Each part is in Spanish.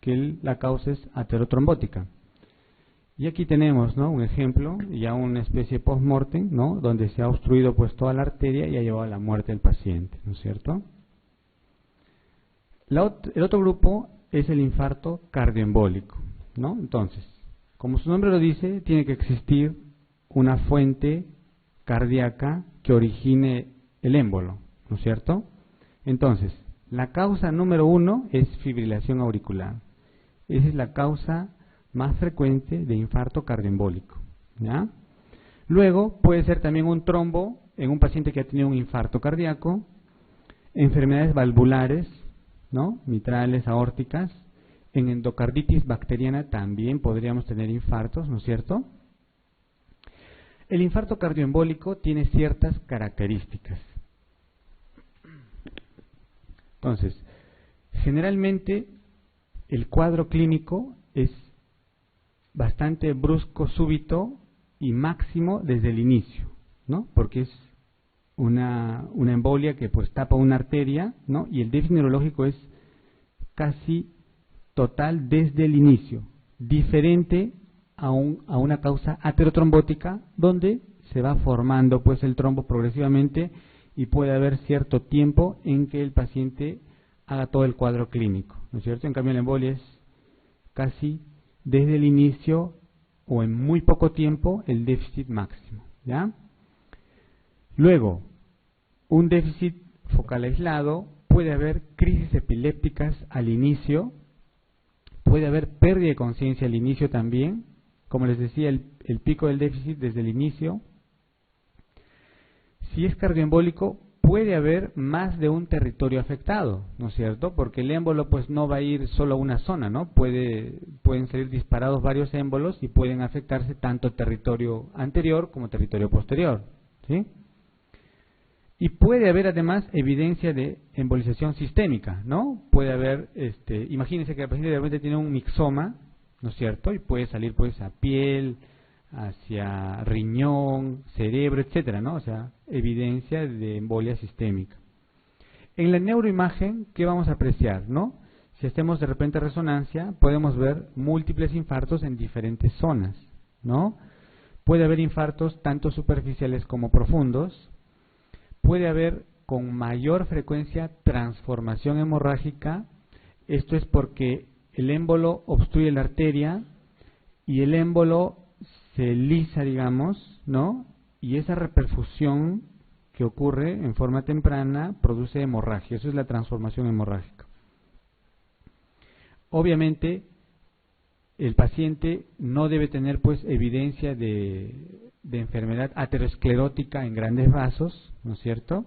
que la causa es aterotrombótica. Y aquí tenemos, ¿no?, un ejemplo, ya una especie post-mortem, ¿no?, donde se ha obstruido pues toda la arteria y ha llevado a la muerte del paciente, ¿no es cierto? El otro grupo es el infarto cardioembólico, ¿no? Entonces, como su nombre lo dice, tiene que existir una fuente cardíaca que origine el émbolo, ¿no es cierto? Entonces, la causa número 1 es fibrilación auricular. Esa es la causa más frecuente de infarto cardioembólico, ¿ya? Luego puede ser también un trombo en un paciente que ha tenido un infarto cardíaco, enfermedades valvulares, ¿no?, mitrales, aórticas. En endocarditis bacteriana también podríamos tener infartos, ¿no es cierto? El infarto cardioembólico tiene ciertas características. Entonces, generalmente el cuadro clínico es bastante brusco, súbito y máximo desde el inicio, ¿no? Porque es una embolia que pues tapa una arteria, ¿no? Y el déficit neurológico es casi total desde el inicio, diferente a una causa aterotrombótica donde se va formando pues el trombo progresivamente y puede haber cierto tiempo en que el paciente haga todo el cuadro clínico, ¿no es cierto? En cambio la embolia es casi desde el inicio o en muy poco tiempo el déficit máximo, ¿ya? Luego, un déficit focal aislado, puede haber crisis epilépticas al inicio, puede haber pérdida de conciencia al inicio también, como les decía, el pico del déficit desde el inicio. Si es cardioembólico, puede haber más de un territorio afectado, ¿no es cierto? Porque el émbolo pues no va a ir solo a una zona, ¿no? Pueden salir disparados varios émbolos y pueden afectarse tanto territorio anterior como territorio posterior, ¿sí? Y puede haber además evidencia de embolización sistémica, ¿no? Puede haber, imagínense que el paciente de repente tiene un mixoma, ¿no es cierto? Y puede salir pues a piel, hacia riñón, cerebro, etcétera, ¿no? O sea, evidencia de embolia sistémica. En la neuroimagen, ¿qué vamos a apreciar, no? Si hacemos de repente resonancia, podemos ver múltiples infartos en diferentes zonas, ¿no? Puede haber infartos tanto superficiales como profundos. Puede haber con mayor frecuencia transformación hemorrágica. Esto es porque el émbolo obstruye la arteria y el émbolo se lisa, digamos, ¿no? Y esa reperfusión que ocurre en forma temprana produce hemorragia. Eso es la transformación hemorrágica. Obviamente, el paciente no debe tener pues evidencia de enfermedad aterosclerótica en grandes vasos, ¿no es cierto?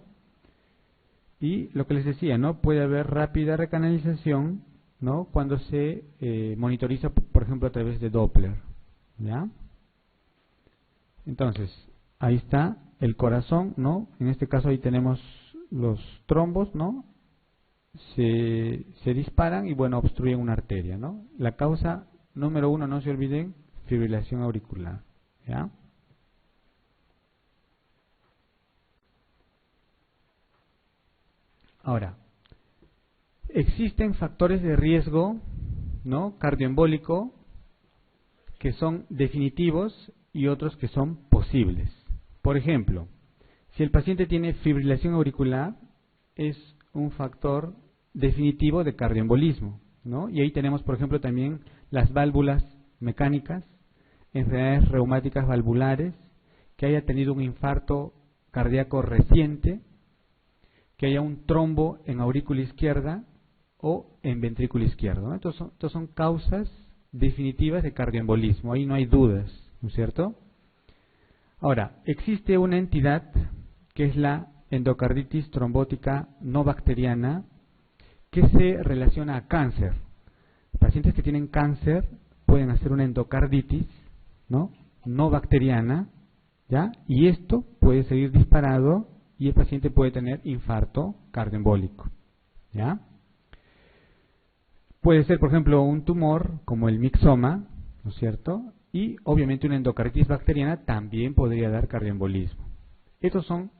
Y lo que les decía, ¿no? Puede haber rápida recanalización, ¿no? Cuando se monitoriza, por ejemplo, a través de Doppler, ¿ya? Entonces, ahí está el corazón, ¿no? En este caso ahí tenemos los trombos, ¿no? Se disparan y, bueno, obstruyen una arteria, ¿no? La causa número 1, no se olviden, fibrilación auricular, ¿ya? Ahora, existen factores de riesgo, ¿no?, cardioembólico que son definitivos y otros que son posibles. Por ejemplo, si el paciente tiene fibrilación auricular, es un factor definitivo de cardioembolismo, ¿no? Y ahí tenemos, por ejemplo, también las válvulas mecánicas, enfermedades reumáticas valvulares, que haya tenido un infarto cardíaco reciente, que haya un trombo en aurícula izquierda o en ventrículo izquierdo, ¿no? Estos son causas definitivas de cardioembolismo, ahí no hay dudas, ¿no es cierto? Ahora, existe una entidad que es la endocarditis trombótica no bacteriana, que se relaciona a cáncer. Pacientes que tienen cáncer pueden hacer una endocarditis, ¿no?, no bacteriana, ¿ya? Y esto puede seguir disparado y el paciente puede tener infarto cardioembólico, ¿ya? Puede ser, por ejemplo, un tumor como el mixoma, ¿no es cierto? Y obviamente una endocarditis bacteriana también podría dar cardioembolismo. Estos son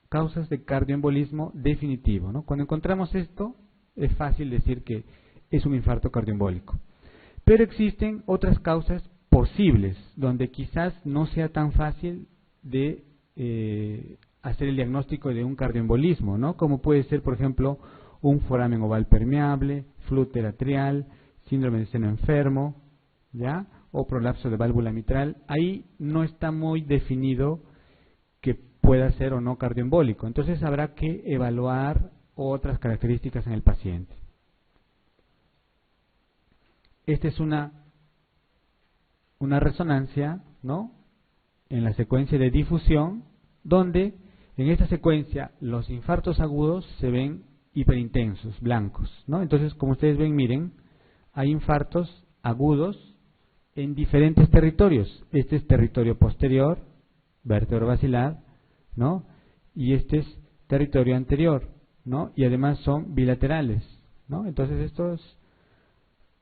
causas de cardioembolismo definitivo, ¿no? Cuando encontramos esto, es fácil decir que es un infarto cardioembólico. Pero existen otras causas posibles, donde quizás no sea tan fácil de hacer el diagnóstico de un cardioembolismo, ¿no? Como puede ser, por ejemplo, un foramen oval permeable, flúter atrial, síndrome de seno enfermo, ¿ya? O prolapso de válvula mitral. Ahí no está muy definido que pueda ser o no cardioembólico. Entonces habrá que evaluar otras características en el paciente. Esta es una resonancia, ¿no?, en la secuencia de difusión, donde en esta secuencia los infartos agudos se ven hiperintensos, blancos, ¿no? Entonces, como ustedes ven, miren, hay infartos agudos en diferentes territorios. Este es territorio posterior, vértebro-basilar, ¿no? Y este es territorio anterior, ¿no? Y además son bilaterales, ¿no? Entonces esto es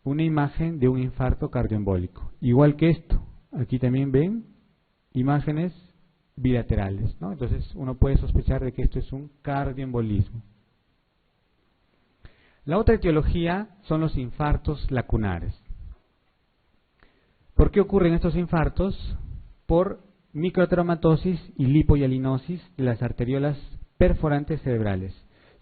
una imagen de un infarto cardioembólico. Igual que esto, aquí también ven imágenes bilaterales, ¿no? Entonces uno puede sospechar de que esto es un cardioembolismo. La otra etiología son los infartos lacunares. ¿Por qué ocurren estos infartos? Por microtraumatosis y lipohialinosis de las arteriolas perforantes cerebrales.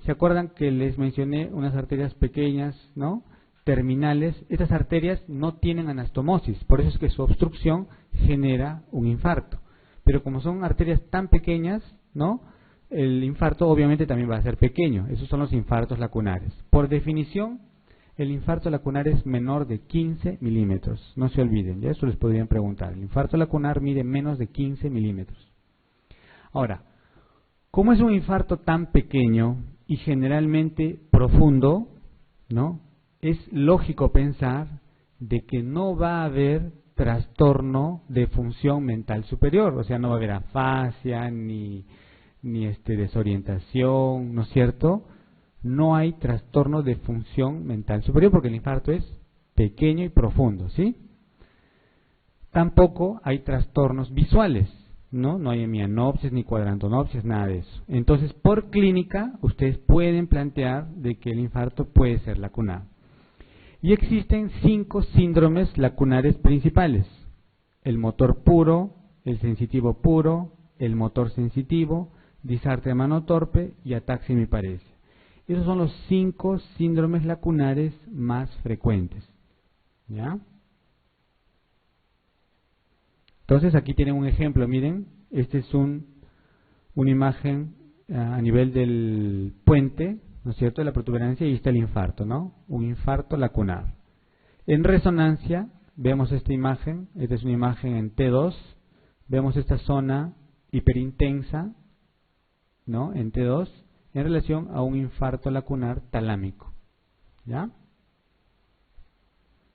¿Se acuerdan que les mencioné unas arterias pequeñas, ¿no?, terminales? Estas arterias no tienen anastomosis, por eso es que su obstrucción genera un infarto. Pero como son arterias tan pequeñas, ¿no?, el infarto obviamente también va a ser pequeño. Esos son los infartos lacunares. Por definición, el infarto lacunar es menor de 15 milímetros. No se olviden, ya eso les podrían preguntar. El infarto lacunar mide menos de 15 milímetros. Ahora, como es un infarto tan pequeño y generalmente profundo, ¿no?, es lógico pensar de que no va a haber trastorno de función mental superior, o sea, no va a haber afasia ni desorientación, ¿no es cierto? No hay trastorno de función mental superior porque el infarto es pequeño y profundo, ¿sí? Tampoco hay trastornos visuales, ¿no? No hay hemianopsis ni cuadrantonopsis, nada de eso. Entonces, por clínica, ustedes pueden plantear de que el infarto puede ser lacunar. Y existen 5 síndromes lacunares principales: el motor puro, el sensitivo puro, el motor sensitivo, disartria mano torpe y ataxia hemiparesia. Esos son los 5 síndromes lacunares más frecuentes, ¿ya? Entonces aquí tienen un ejemplo, miren, este es una imagen a nivel del puente, ¿no es cierto?, de la protuberancia, y está el infarto, ¿no? Un infarto lacunar. En resonancia, vemos esta imagen, esta es una imagen en T2, vemos esta zona hiperintensa, ¿no?, en T2, en relación a un infarto lacunar talámico, ¿ya?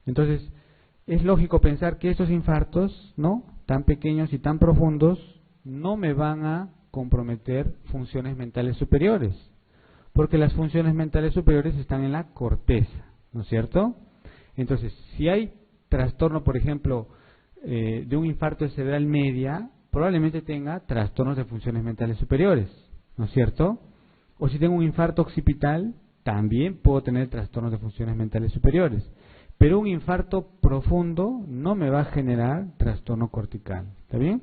Entonces, es lógico pensar que estos infartos, ¿no?, tan pequeños y tan profundos, no me van a comprometer funciones mentales superiores, porque las funciones mentales superiores están en la corteza, ¿no es cierto? Entonces, si hay trastorno, por ejemplo, de un infarto cerebral media, probablemente tenga trastornos de funciones mentales superiores, ¿no es cierto? O si tengo un infarto occipital, también puedo tener trastornos de funciones mentales superiores. Pero un infarto profundo no me va a generar trastorno cortical, ¿está bien?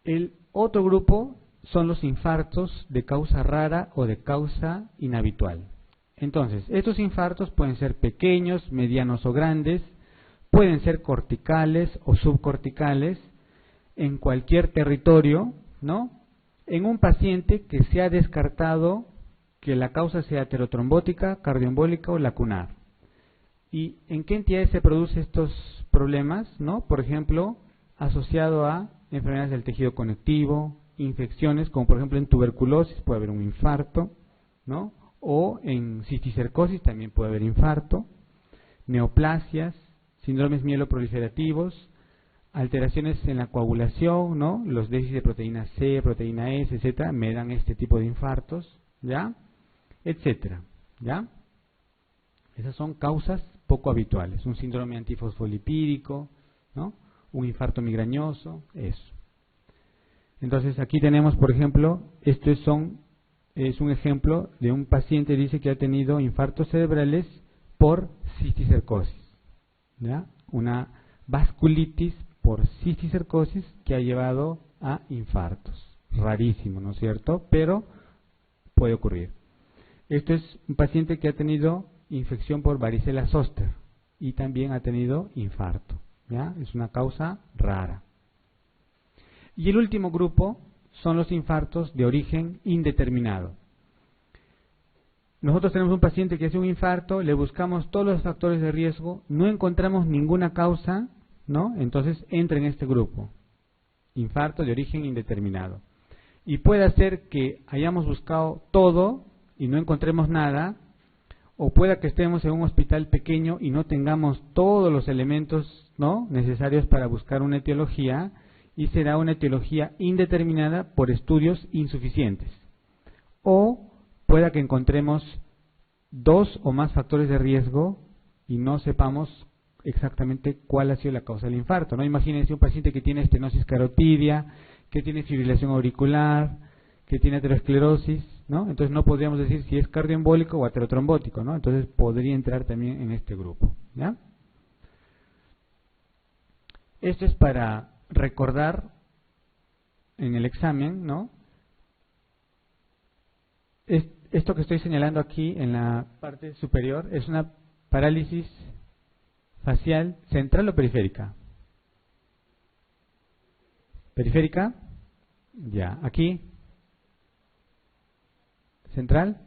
El otro grupo son los infartos de causa rara o de causa inhabitual. Entonces, estos infartos pueden ser pequeños, medianos o grandes, pueden ser corticales o subcorticales, en cualquier territorio, ¿no?, en un paciente que se ha descartado que la causa sea aterotrombótica, cardioembólica o lacunar. ¿Y en qué entidades se producen estos problemas? ¿No? Por ejemplo, asociado a enfermedades del tejido conectivo, infecciones, como por ejemplo en tuberculosis puede haber un infarto, ¿no?, o en cisticercosis también puede haber infarto, neoplasias, síndromes mieloproliferativos, alteraciones en la coagulación, ¿no?, los déficits de proteína C, proteína S, etcétera, me dan este tipo de infartos, ¿ya?, etcétera, ¿ya? Esas son causas poco habituales, un síndrome antifosfolipídico, ¿no?, un infarto migrañoso, eso. Entonces aquí tenemos, por ejemplo, estos son es un ejemplo de un paciente, dice que ha tenido infartos cerebrales por cisticercosis, ¿ya? Una vasculitis por cisticercosis que ha llevado a infartos. Rarísimo, ¿no es cierto? Pero puede ocurrir. Esto es un paciente que ha tenido infección por varicela zoster y también ha tenido infarto, ¿ya? Es una causa rara. Y el último grupo son los infartos de origen indeterminado. Nosotros tenemos un paciente que hace un infarto, le buscamos todos los factores de riesgo, no encontramos ninguna causa, ¿no? Entonces entra en este grupo, infarto de origen indeterminado. Y puede ser que hayamos buscado todo y no encontremos nada, o pueda que estemos en un hospital pequeño y no tengamos todos los elementos, ¿no?, necesarios para buscar una etiología, y será una etiología indeterminada por estudios insuficientes. O pueda que encontremos dos o más factores de riesgo y no sepamos exactamente cuál ha sido la causa del infarto, ¿no? Imagínense un paciente que tiene estenosis carotidia, que tiene fibrilación auricular, que tiene aterosclerosis, ¿no? Entonces no podríamos decir si es cardioembólico o aterotrombótico, ¿no? Entonces podría entrar también en este grupo, ¿ya? Esto es para recordar en el examen, ¿no? Esto que estoy señalando aquí en la parte superior es una parálisis facial central o periférica. ¿Periférica? Ya. ¿Aquí? ¿Central?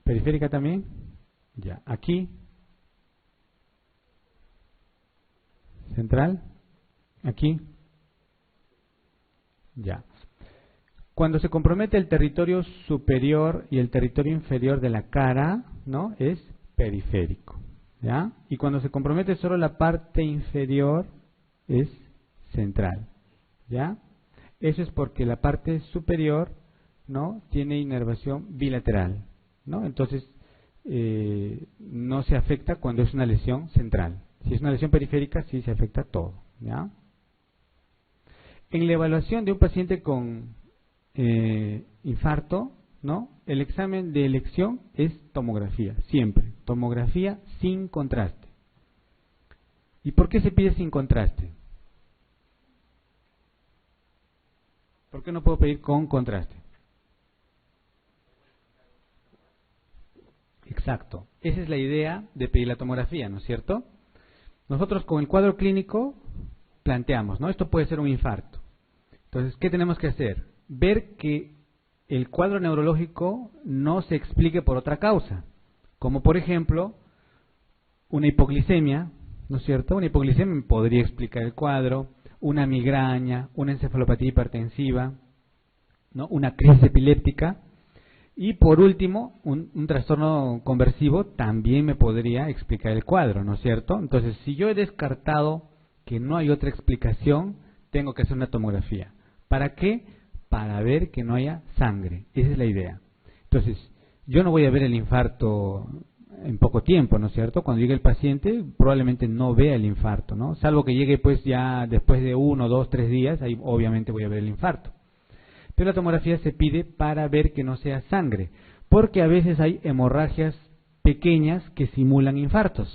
¿Periférica también? Ya. ¿Aquí? ¿Central? ¿Aquí? Ya. Cuando se compromete el territorio superior y el territorio inferior de la cara, ¿no?, es periférico, ¿ya? Y cuando se compromete solo la parte inferior es central, ¿ya? Eso es porque la parte superior, ¿no?, tiene inervación bilateral, ¿no? Entonces no se afecta cuando es una lesión central. Si es una lesión periférica, sí se afecta todo, ¿ya? En la evaluación de un paciente con infarto, ¿no?, el examen de elección es tomografía, siempre. Tomografía sin contraste. ¿Y por qué se pide sin contraste? ¿Por qué no puedo pedir con contraste? Exacto. Esa es la idea de pedir la tomografía, ¿no es cierto? Nosotros con el cuadro clínico planteamos, ¿no?, esto puede ser un infarto. Entonces, ¿qué tenemos que hacer? Ver que el cuadro neurológico no se explique por otra causa, como por ejemplo una hipoglicemia, ¿no es cierto? Una hipoglicemia podría explicar el cuadro, una migraña, una encefalopatía hipertensiva, ¿no?, una crisis epiléptica, y por último un trastorno conversivo también me podría explicar el cuadro, ¿no es cierto? Entonces, si yo he descartado que no hay otra explicación, tengo que hacer una tomografía. ¿Para qué? Para ver que no haya sangre. Esa es la idea. Entonces, yo no voy a ver el infarto en poco tiempo, ¿no es cierto? Cuando llegue el paciente, probablemente no vea el infarto, ¿no? Salvo que llegue pues ya después de 1, 2, 3 días, ahí obviamente voy a ver el infarto. Pero la tomografía se pide para ver que no sea sangre, porque a veces hay hemorragias pequeñas que simulan infartos,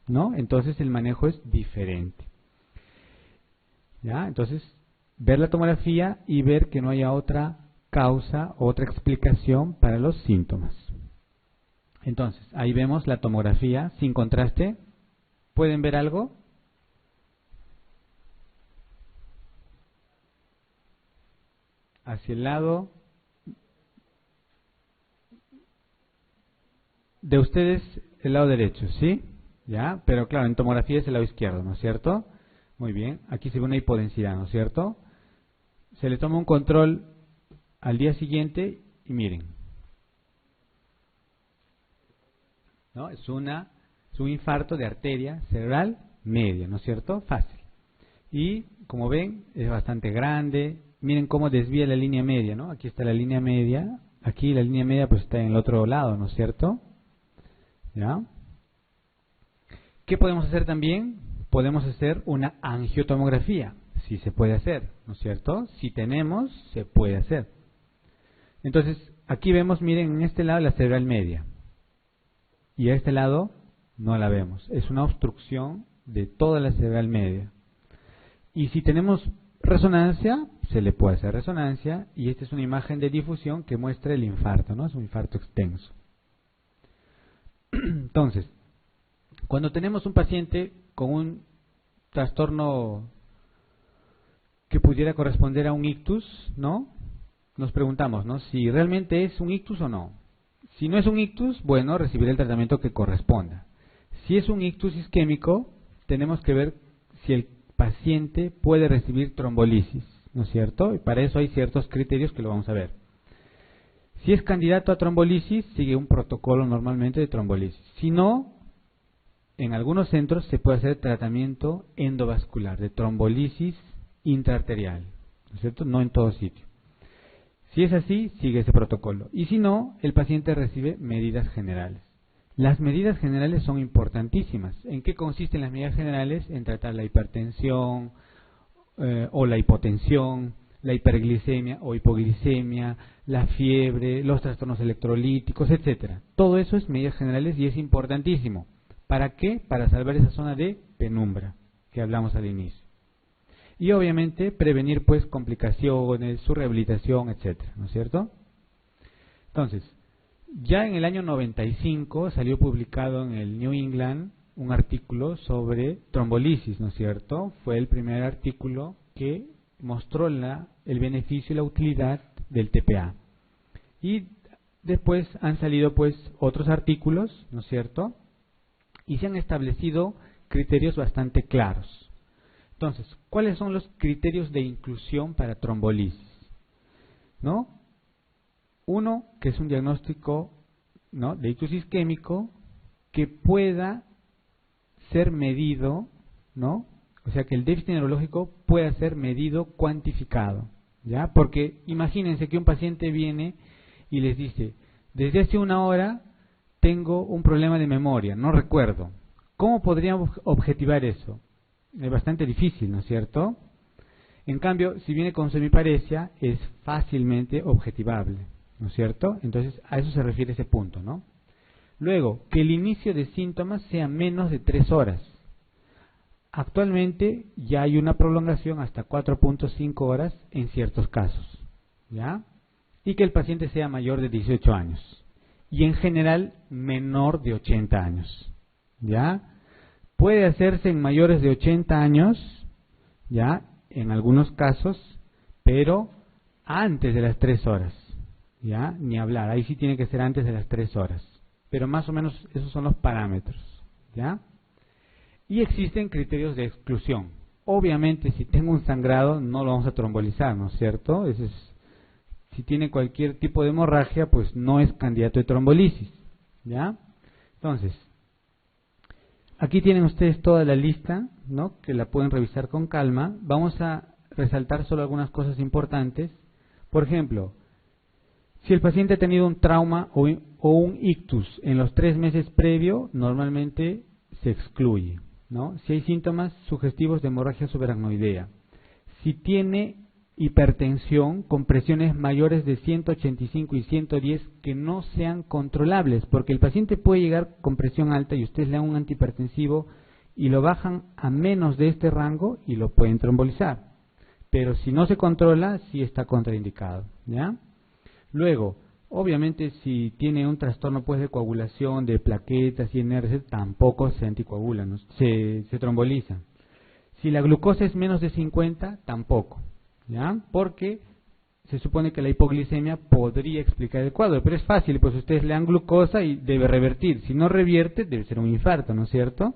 ¿no? Entonces el manejo es diferente. ¿Ya? Entonces, ver la tomografía y ver que no haya otra causa, otra explicación para los síntomas. Entonces, ahí vemos la tomografía sin contraste. ¿Pueden ver algo? Hacia el lado de ustedes, el lado derecho, ¿sí? ¿Ya? Pero claro, en tomografía es el lado izquierdo, ¿no es cierto? Muy bien, aquí se ve una hipodensidad, ¿no es cierto? Se le toma un control al día siguiente y miren, ¿no? Es un infarto de arteria cerebral media, ¿no es cierto? Fácil. Y como ven, es bastante grande. Miren cómo desvía la línea media, ¿no? Aquí está la línea media, aquí la línea media pues está en el otro lado, ¿no es cierto? ¿Ya? ¿Qué podemos hacer también? Podemos hacer una angiotomografía, sí se puede hacer, ¿no es cierto? Si tenemos, se puede hacer. Entonces, aquí vemos, miren, en este lado la cerebral media. Y a este lado no la vemos. Es una obstrucción de toda la cerebral media. Y si tenemos resonancia, se le puede hacer resonancia. Y esta es una imagen de difusión que muestra el infarto, ¿no? Es un infarto extenso. Entonces, cuando tenemos un paciente con un trastorno que pudiera corresponder a un ictus, ¿no? Nos preguntamos, ¿no? Si realmente es un ictus o no. Si no es un ictus, bueno, recibirá el tratamiento que corresponda. Si es un ictus isquémico, tenemos que ver si el paciente puede recibir trombolisis, ¿no es cierto? Y para eso hay ciertos criterios que lo vamos a ver. Si es candidato a trombolisis, sigue un protocolo normalmente de trombolisis. Si no, en algunos centros se puede hacer tratamiento endovascular de trombolisis intraarterial, ¿no es cierto? No en todo sitio. Si es así, sigue ese protocolo. Y si no, el paciente recibe medidas generales. Las medidas generales son importantísimas. ¿En qué consisten las medidas generales? En tratar la hipertensión o la hipotensión, la hiperglicemia o hipoglicemia, la fiebre, los trastornos electrolíticos, etcétera. Todo eso es medidas generales y es importantísimo. ¿Para qué? Para salvar esa zona de penumbra que hablamos al inicio. Y obviamente prevenir pues complicaciones, su rehabilitación, etcétera, ¿no es cierto? Entonces, ya en el año 95 salió publicado en el New England un artículo sobre trombolisis, ¿no es cierto? Fue el primer artículo que mostró el beneficio y la utilidad del TPA. Y después han salido pues otros artículos, ¿no es cierto? Y se han establecido criterios bastante claros. Entonces, ¿cuáles son los criterios de inclusión para trombolisis? ¿No? Uno, que es un diagnóstico, ¿no?, de ictus isquémico que pueda ser medido, ¿no? O sea, que el déficit neurológico pueda ser medido, cuantificado, ¿ya? Porque imagínense que un paciente viene y les dice, desde hace una hora tengo un problema de memoria, no recuerdo. ¿Cómo podríamos objetivar eso? Es bastante difícil, ¿no es cierto? En cambio, si viene con semiparesia, es fácilmente objetivable, ¿no es cierto? Entonces, a eso se refiere ese punto, ¿no? Luego, que el inicio de síntomas sea menos de 3 horas. Actualmente ya hay una prolongación hasta 4.5 horas en ciertos casos, ¿ya? Y que el paciente sea mayor de 18 años. Y en general, menor de 80 años, ¿ya? Puede hacerse en mayores de 80 años, ya, en algunos casos, pero antes de las 3 horas, ya, ni hablar, ahí sí tiene que ser antes de las 3 horas, pero más o menos esos son los parámetros, ya. Y existen criterios de exclusión. Obviamente, si tengo un sangrado, no lo vamos a trombolizar, ¿no es cierto? Si tiene cualquier tipo de hemorragia, pues no es candidato de trombolisis, ya. Entonces, aquí tienen ustedes toda la lista, ¿no?, que la pueden revisar con calma. Vamos a resaltar solo algunas cosas importantes. Por ejemplo, si el paciente ha tenido un trauma o un ictus en los 3 meses previo, normalmente se excluye, ¿no? Si hay síntomas sugestivos de hemorragia subaracnoidea. Si tiene hipertensión con presiones mayores de 185 y 110 que no sean controlables, porque el paciente puede llegar con presión alta y ustedes le dan un antihipertensivo y lo bajan a menos de este rango y lo pueden trombolizar. Pero si no se controla, sí está contraindicado, ¿ya? Luego, obviamente si tiene un trastorno pues de coagulación, de plaquetas y NRC, tampoco se anticoagulan, ¿no? se trombolizan. Si la glucosa es menos de 50, tampoco, ¿ya? Porque se supone que la hipoglicemia podría explicar el cuadro, pero es fácil, pues ustedes le dan glucosa y debe revertir. Si no revierte, debe ser un infarto, ¿no es cierto?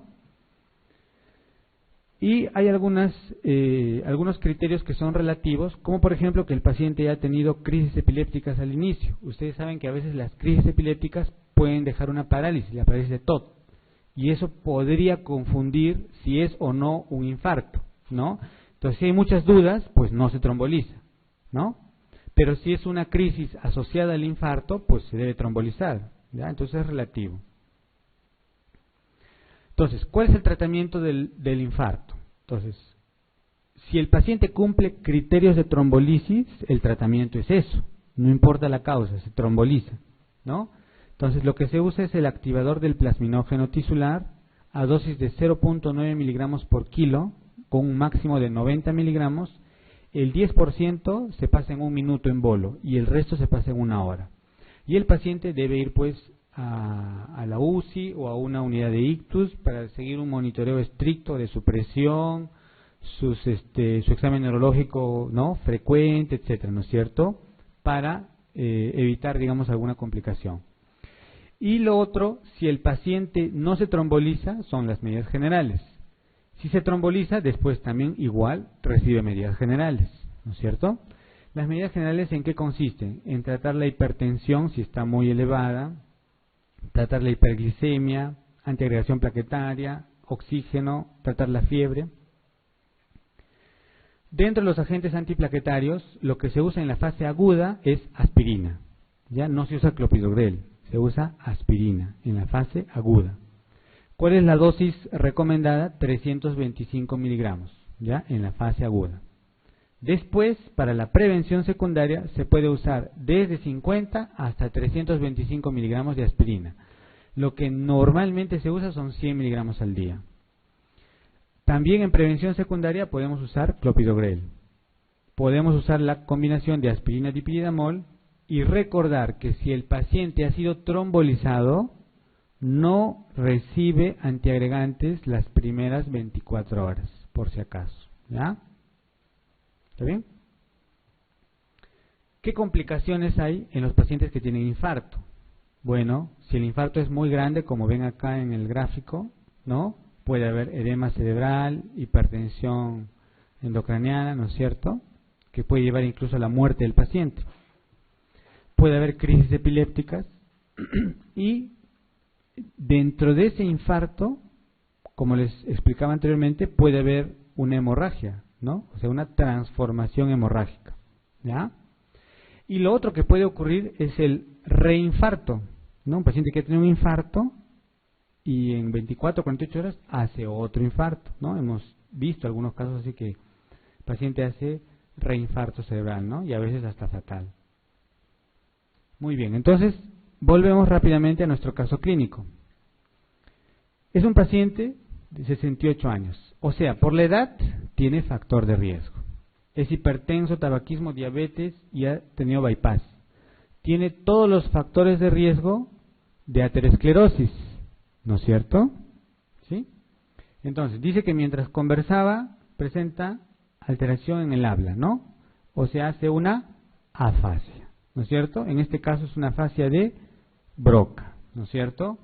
Y hay algunos criterios que son relativos, como por ejemplo que el paciente haya tenido crisis epilépticas al inicio. Ustedes saben que a veces las crisis epilépticas pueden dejar una parálisis, la parálisis de TOT, y eso podría confundir si es o no un infarto, ¿no? Entonces, si hay muchas dudas, pues no se tromboliza, ¿no? Pero si es una crisis asociada al infarto, pues se debe trombolizar, ¿ya? Entonces es relativo. Entonces, ¿cuál es el tratamiento del infarto? Entonces, Si el paciente cumple criterios de trombolisis, el tratamiento es eso. No importa la causa, se tromboliza, ¿no? Entonces lo que se usa es el activador del plasminógeno tisular a dosis de 0.9 miligramos por kilo, con un máximo de 90 miligramos. El 10% se pasa en 1 minuto en bolo y el resto se pasa en 1 hora. Y el paciente debe ir pues a la UCI o a una unidad de ictus para seguir un monitoreo estricto de su presión, su examen neurológico, ¿no?, frecuente, etcétera, ¿no es cierto?, para evitar, digamos, alguna complicación. Y lo otro, si el paciente no se tromboliza, son las medidas generales. Si se tromboliza, después también igual recibe medidas generales, ¿no es cierto? Las medidas generales, ¿en qué consisten? En tratar la hipertensión si está muy elevada, tratar la hiperglicemia, antiagregación plaquetaria, oxígeno, tratar la fiebre. Dentro de los agentes antiplaquetarios, lo que se usa en la fase aguda es aspirina. Ya no se usa clopidogrel, se usa aspirina en la fase aguda. ¿Cuál es la dosis recomendada? 325 miligramos, ya en la fase aguda. Después, para la prevención secundaria, se puede usar desde 50 hasta 325 miligramos de aspirina. Lo que normalmente se usa son 100 miligramos al día. También en prevención secundaria podemos usar clopidogrel. Podemos usar la combinación de aspirina dipyridamol y recordar que si el paciente ha sido trombolizado, no recibe antiagregantes las primeras 24 horas, por si acaso. ¿Ya? ¿Está bien? ¿Qué complicaciones hay en los pacientes que tienen infarto? Bueno, si el infarto es muy grande, como ven acá en el gráfico, ¿no?, puede haber edema cerebral, hipertensión endocraniana, ¿no es cierto?, que puede llevar incluso a la muerte del paciente. Puede haber crisis epilépticas y dentro de ese infarto, como les explicaba anteriormente, puede haber una hemorragia, ¿no?, o sea, una transformación hemorrágica, ¿ya? Y lo otro que puede ocurrir es el reinfarto, ¿no? Un paciente que tiene un infarto y en 24 o 48 horas hace otro infarto, ¿no? Hemos visto algunos casos así que el paciente hace reinfarto cerebral, ¿no?, y a veces hasta fatal. Muy bien, entonces volvemos rápidamente a nuestro caso clínico. Es un paciente de 68 años, o sea, por la edad tiene factor de riesgo. Es hipertenso, tabaquismo, diabetes y ha tenido bypass. Tiene todos los factores de riesgo de aterosclerosis, ¿no es cierto? ¿Sí? Entonces, dice que mientras conversaba presenta alteración en el habla, ¿no? O sea, hace una afasia, ¿no es cierto? En este caso es una afasia de Broca, ¿no es cierto?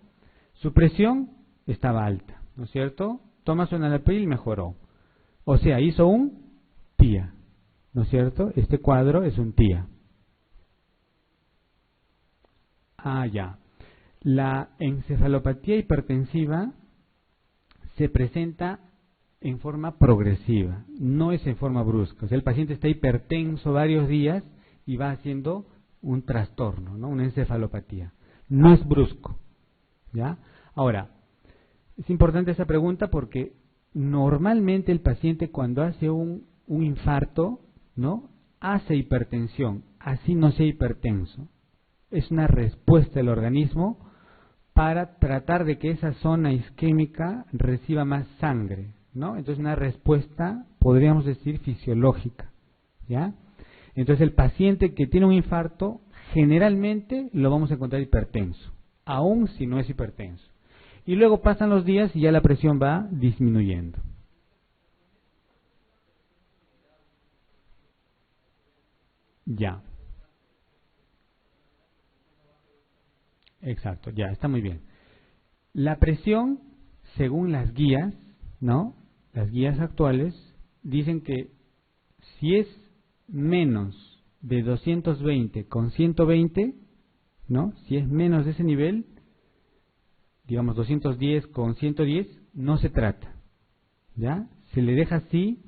Su presión estaba alta, ¿no es cierto? Toma su enalapril y mejoró. O sea, hizo un TIA, ¿no es cierto? Este cuadro es un TIA. Ah, ya. La encefalopatía hipertensiva se presenta en forma progresiva, no es en forma brusca. O sea, el paciente está hipertenso varios días y va haciendo un trastorno, ¿no?, una encefalopatía. No es brusco, ¿ya? Ahora, es importante esa pregunta porque normalmente el paciente cuando hace un infarto, ¿no?, hace hipertensión, así no sea hipertenso. Es una respuesta del organismo para tratar de que esa zona isquémica reciba más sangre, ¿no? Entonces una respuesta, podríamos decir, fisiológica, ¿ya? Entonces el paciente que tiene un infarto, generalmente lo vamos a encontrar hipertenso, aun si no es hipertenso. Y luego pasan los días y ya la presión va disminuyendo. Ya. Exacto, ya, está muy bien. La presión, según las guías, ¿no?, las guías actuales, dicen que si es menos de 220 con 120, ¿no?, si es menos de ese nivel, digamos 210 con 110, no se trata, ¿ya? Se le deja así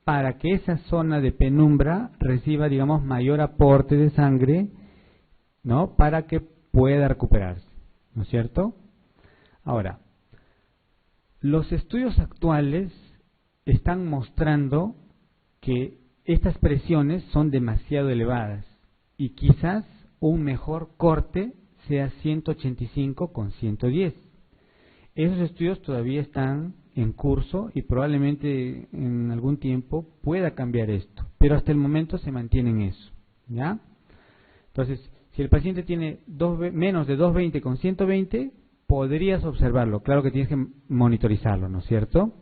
para que esa zona de penumbra reciba, digamos, mayor aporte de sangre, ¿no?, para que pueda recuperarse, ¿no es cierto? Ahora, los estudios actuales están mostrando que estas presiones son demasiado elevadas y quizás un mejor corte sea 185 con 110. Esos estudios todavía están en curso y probablemente en algún tiempo pueda cambiar esto, pero hasta el momento se mantiene en eso, ¿ya? Entonces, si el paciente tiene menos de 220 con 120, podrías observarlo. Claro que tienes que monitorizarlo, ¿no es cierto?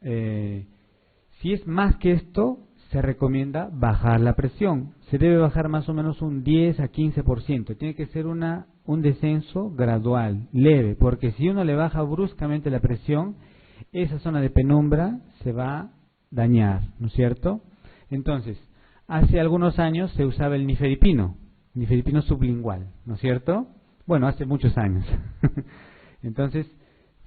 Si es más que esto, se recomienda bajar la presión. Se debe bajar más o menos un 10 a 15%. Tiene que ser un descenso gradual, leve, porque si uno le baja bruscamente la presión, esa zona de penumbra se va a dañar, ¿no es cierto? Entonces, hace algunos años se usaba el nifedipino sublingual, ¿no es cierto? Bueno, hace muchos años. Entonces,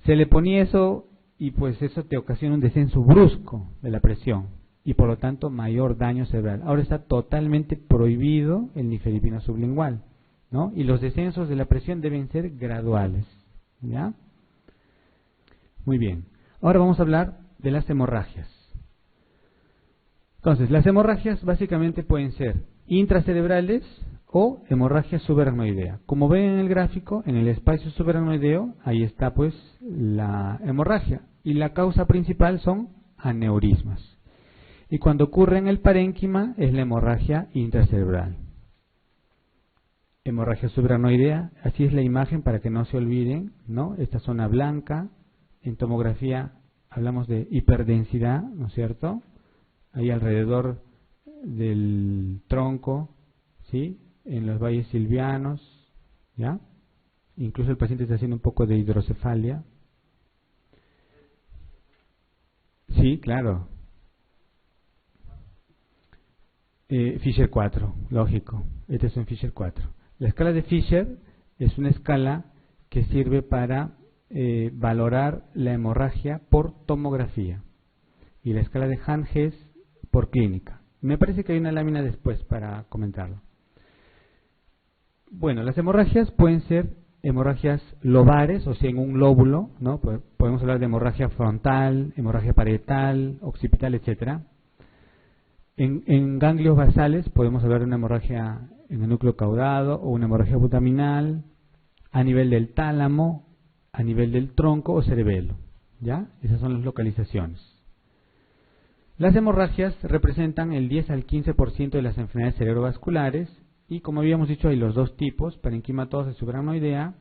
se le ponía eso y pues eso te ocasiona un descenso brusco de la presión y por lo tanto mayor daño cerebral. Ahora está totalmente prohibido el nifedipino sublingual, ¿no? Y los descensos de la presión deben ser graduales, ¿ya? Muy bien. Ahora vamos a hablar de las hemorragias. Entonces, las hemorragias básicamente pueden ser intracerebrales o hemorragia subaracnoidea. Como ven en el gráfico, en el espacio subaracnoideo, ahí está pues la hemorragia. Y la causa principal son aneurismas. Y cuando ocurre en el parénquima es la hemorragia intracerebral. Hemorragia subaracnoidea, así es la imagen para que no se olviden, ¿no? Esta zona blanca, en tomografía hablamos de hiperdensidad, ¿no es cierto? Ahí alrededor del tronco, ¿sí? En los valles silvianos, ¿ya? Incluso el paciente está haciendo un poco de hidrocefalia. Sí, claro. Fisher 4, lógico. Este es un Fisher 4. La escala de Fisher es una escala que sirve para valorar la hemorragia por tomografía. Y la escala de Hahn-Hess por clínica. Me parece que hay una lámina después para comentarlo. Bueno, las hemorragias pueden ser hemorragias lobares, o sea, en un lóbulo, ¿no? Podemos hablar de hemorragia frontal, hemorragia parietal, occipital, etcétera. En ganglios basales podemos hablar de una hemorragia en el núcleo caudado o una hemorragia putaminal, a nivel del tálamo, a nivel del tronco o cerebelo, ¿ya? Esas son las localizaciones. Las hemorragias representan el 10 al 15% de las enfermedades cerebrovasculares y, como habíamos dicho, hay los dos tipos, parenquimatosa y subaracnoidea,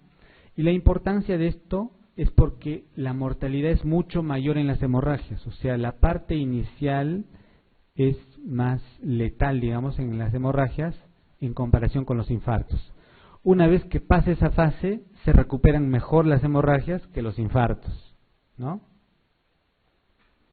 y la importancia de esto es porque la mortalidad es mucho mayor en las hemorragias, o sea, la parte inicial es más letal, digamos, en las hemorragias en comparación con los infartos. Una vez que pase esa fase, se recuperan mejor las hemorragias que los infartos, ¿no?